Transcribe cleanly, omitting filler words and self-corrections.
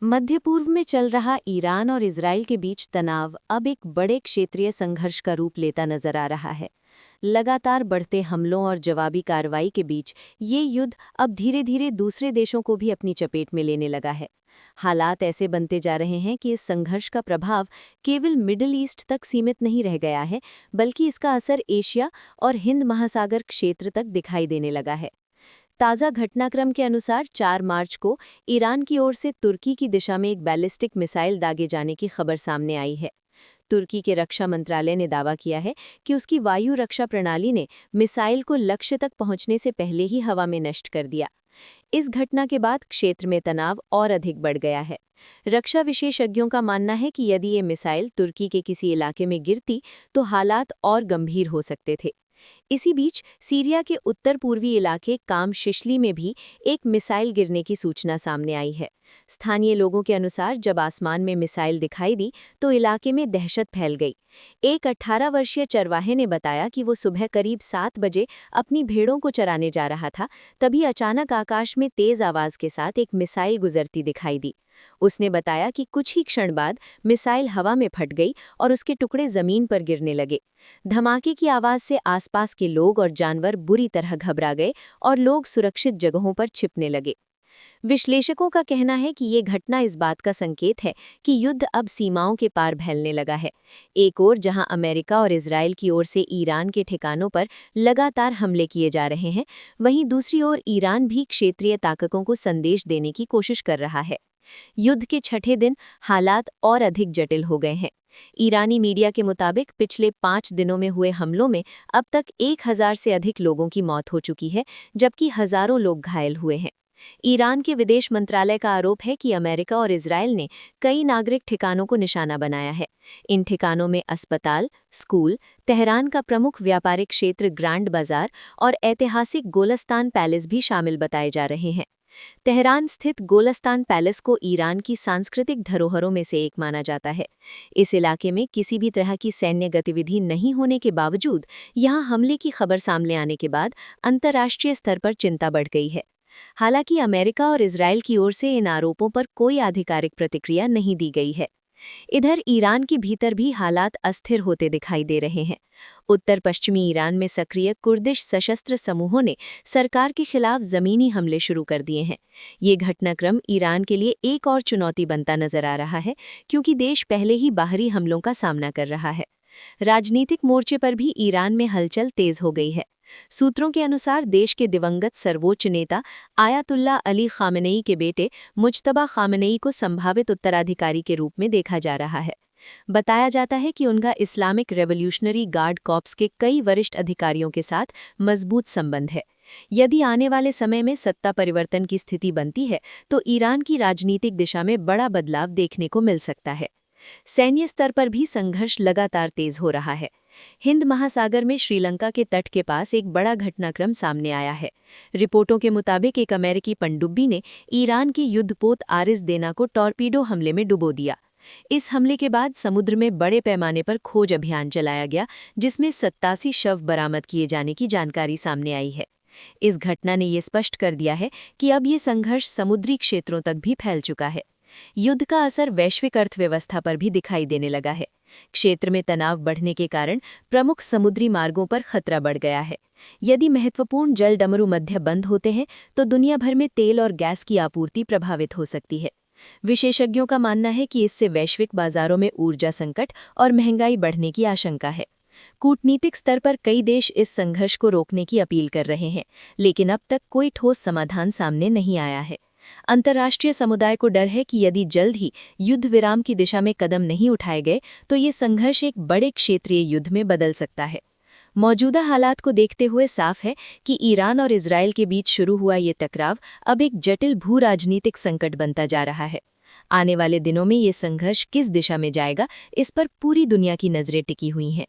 मध्य पूर्व में चल रहा ईरान और इजराइल के बीच तनाव अब एक बड़े क्षेत्रीय संघर्ष का रूप लेता नजर आ रहा है। लगातार बढ़ते हमलों और जवाबी कार्रवाई के बीच ये युद्ध अब धीरे धीरे दूसरे देशों को भी अपनी चपेट में लेने लगा है। हालात ऐसे बनते जा रहे हैं कि इस संघर्ष का प्रभाव केवल मिडिल ईस्ट तक सीमित नहीं रह गया है, बल्कि इसका असर एशिया और हिंद महासागर क्षेत्र तक दिखाई देने लगा है। ताज़ा घटनाक्रम के अनुसार 4 मार्च को ईरान की ओर से तुर्की की दिशा में एक बैलिस्टिक मिसाइल दागे जाने की खबर सामने आई है। तुर्की के रक्षा मंत्रालय ने दावा किया है कि उसकी वायु रक्षा प्रणाली ने मिसाइल को लक्ष्य तक पहुंचने से पहले ही हवा में नष्ट कर दिया। इस घटना के बाद क्षेत्र में तनाव और अधिक बढ़ गया है। रक्षा विशेषज्ञों का मानना है कि यदि ये मिसाइल तुर्की के किसी इलाके में गिरती तो हालात और गंभीर हो सकते थे। इसी बीच सीरिया के उत्तर पूर्वी इलाके काम शिशली में भी एक मिसाइल गिरने की सूचना सामने आई है। स्थानीय लोगों के अनुसार जब आसमान में मिसाइल दिखाई दी तो इलाके में दहशत फैल गई। एक 18 वर्षीय चरवाहे ने बताया कि वो सुबह करीब 7 बजे अपनी भेड़ों को चराने जा रहा था, तभी अचानक आकाश में तेज आवाज के साथ एक मिसाइल गुजरती दिखाई दी। उसने बताया कि कुछ ही क्षण बाद मिसाइल हवा में फट गई और उसके टुकड़े जमीन पर गिरने लगे। धमाके की आवाज से आसपास के लोग और जानवर बुरी तरह घबरा गए और लोग सुरक्षित जगहों पर छिपने लगे। विश्लेषकों का कहना है कि ये घटना इस बात का संकेत है कि युद्ध अब सीमाओं के पार फैलने लगा है। एक ओर जहां अमेरिका और इजराइल की ओर से ईरान के ठिकानों पर लगातार हमले किए जा रहे हैं, वहीं दूसरी ओर ईरान भी क्षेत्रीय ताकतों को संदेश देने की कोशिश कर रहा है। युद्ध के छठे दिन हालात और अधिक जटिल हो गए हैं। ईरानी मीडिया के मुताबिक पिछले 5 दिनों में हुए हमलों में अब तक 1000 से अधिक लोगों की मौत हो चुकी है, जबकि हजारों लोग घायल हुए हैं। ईरान के विदेश मंत्रालय का आरोप है कि अमेरिका और इजराइल ने कई नागरिक ठिकानों को निशाना बनाया है। इन ठिकानों में अस्पताल, स्कूल, तेहरान का प्रमुख व्यापारिक क्षेत्र ग्रैंड बाजार और ऐतिहासिक गोलस्तान पैलेस भी शामिल बताए जा रहे हैं। तेहरान स्थित गोलस्तान पैलेस को ईरान की सांस्कृतिक धरोहरों में से एक माना जाता है। इस इलाके में किसी भी तरह की सैन्य गतिविधि नहीं होने के बावजूद यहां हमले की खबर सामने आने के बाद अंतर्राष्ट्रीय स्तर पर चिंता बढ़ गई है। हालांकि अमेरिका और इजराइल की ओर से इन आरोपों पर कोई आधिकारिक प्रतिक्रिया नहीं दी गई है। इधर ईरान के भीतर भी हालात अस्थिर होते दिखाई दे रहे हैं। उत्तर पश्चिमी ईरान में सक्रिय कुर्दिश सशस्त्र समूहों ने सरकार के खिलाफ जमीनी हमले शुरू कर दिए हैं। ये घटनाक्रम ईरान के लिए एक और चुनौती बनता नजर आ रहा है, क्योंकि देश पहले ही बाहरी हमलों का सामना कर रहा है। राजनीतिक मोर्चे पर भी ईरान में हलचल तेज हो गई है। सूत्रों के अनुसार देश के दिवंगत सर्वोच्च नेता आयतुल्ला अली खामेनेई के बेटे मुज्तबा खामेनेई को संभावित उत्तराधिकारी के रूप में देखा जा रहा है। बताया जाता है कि उनका इस्लामिक रेवोल्यूशनरी गार्ड कॉर्प्स के कई वरिष्ठ अधिकारियों के साथ मजबूत संबंध है। यदि आने वाले समय में सत्ता परिवर्तन की स्थिति बनती है तो ईरान की राजनीतिक दिशा में बड़ा बदलाव देखने को मिल सकता है। सैन्य स्तर पर भी संघर्ष लगातार तेज हो रहा है। हिंद महासागर में श्रीलंका के तट के पास एक बड़ा घटनाक्रम सामने आया है। रिपोर्टों के मुताबिक एक अमेरिकी पनडुब्बी ने ईरान के युद्धपोत आरिस देना को टॉर्पीडो हमले में डुबो दिया। इस हमले के बाद समुद्र में बड़े पैमाने पर खोज अभियान चलाया गया, जिसमें 87 शव बरामद किए जाने की जानकारी सामने आई है। इस घटना ने ये स्पष्ट कर दिया है कि अब ये संघर्ष समुद्री क्षेत्रों तक भी फैल चुका है। युद्ध का असर वैश्विक अर्थव्यवस्था पर भी दिखाई देने लगा है। क्षेत्र में तनाव बढ़ने के कारण प्रमुख समुद्री मार्गों पर खतरा बढ़ गया है। यदि महत्वपूर्ण जल डमरू मध्य बंद होते हैं तो दुनिया भर में तेल और गैस की आपूर्ति प्रभावित हो सकती है। विशेषज्ञों का मानना है कि इससे वैश्विक बाजारों में ऊर्जा संकट और महंगाई बढ़ने की आशंका है। कूटनीतिक स्तर पर कई देश इस संघर्ष को रोकने की अपील कर रहे हैं, लेकिन अब तक कोई ठोस समाधान सामने नहीं आया है। अंतर्राष्ट्रीय समुदाय को डर है कि यदि जल्द ही युद्ध विराम की दिशा में कदम नहीं उठाए गए तो ये संघर्ष एक बड़े क्षेत्रीय युद्ध में बदल सकता है। मौजूदा हालात को देखते हुए साफ है कि ईरान और इजराइल के बीच शुरू हुआ ये टकराव अब एक जटिल भू राजनीतिक संकट बनता जा रहा है। आने वाले दिनों में ये संघर्ष किस दिशा में जाएगा, इस पर पूरी दुनिया की नजरें टिकी हुई हैं।